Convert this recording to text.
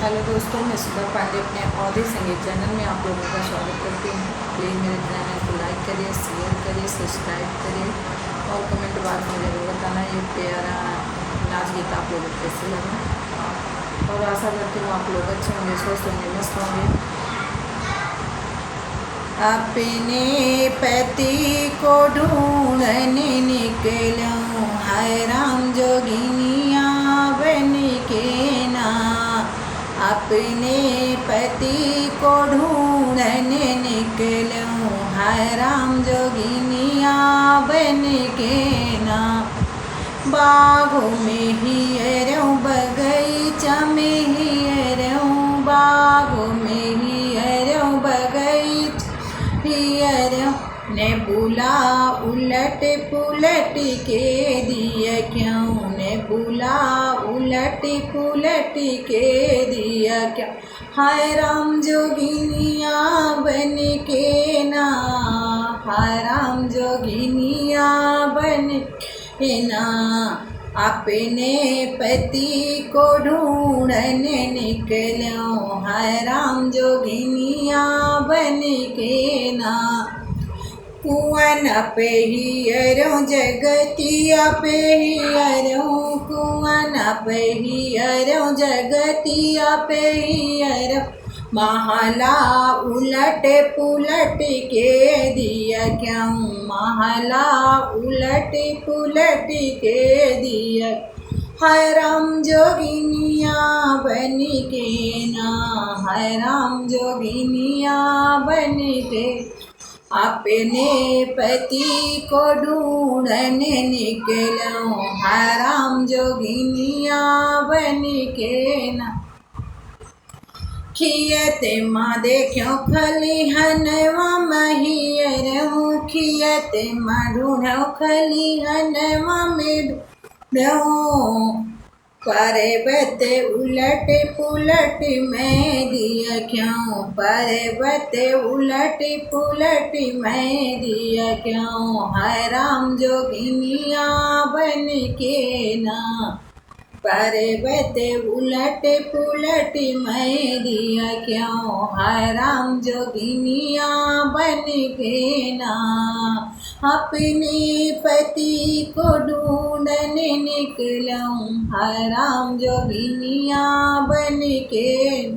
Hello दोस्तों, मैं सुधा पांडे अपने ऑडियो संगीत चैनल में आप लोगों का स्वागत करती हूँ। प्लीज़ मेरे चैनल को लाइक करिए, शेयर करिए, सब्सक्राइब करिए और कमेंट बॉक्स में जरूर बताना ये प्यारा नाच गीत आप लोगों को कैसे लगा। और आशा करती हूँ आप लोग अच्छे होंगे, स्वस्थ होंगे, मस्त होंगे। अपने पति को ढूंढने निकलूं, हाय राम जोगिनिया बन के ना। अपने पति को ढूंढने निकलूं, हाय राम जोगिनिया बन के ना। बागों में हियरों, बगीचा में हियरों, बागों में हियरों, बगीचा हियरों ने बुला उलट पुलट के दिया क्यों, ने बुला उलट पुलट के दिया क्या। हाय राम जोगिनिया बन के ना, हाय राम जोगिनिया बन के ना। अपने पति को ढूंढने निकलो, हाय राम जोगिनिया बन के ना। कुआं पे हियरों, जगतिया पे हियरों, कुआं पे हियरों, जगतिया पे हियरों। महला उलट पुलट के दिया क्यों, महला उलट पुलट के दिया। हाय राम जोगिनिया बन के ना, हाय राम जोगिनिया बन के। अपने पति को ढूंढने निकलो, हाय राम जोगिनिया बन के ना। खियते माँ देखो खलिहनवा महियरहूँ, खियते माँ ढूंढो खलिहनवा में ढूंढो। पर्वत उलट पुलट मैं दिया क्यों, पर्वत उलट पुलट मैं दिया क्यों। हाय राम जोगिनिया बन के ना। पर्वत उलट पुलट मैं दिया क्यों, हाय राम जोगिनिया बन के ना। अपने पति को ढूंढने निकलूं, हाय राम जोगिनिया बन के।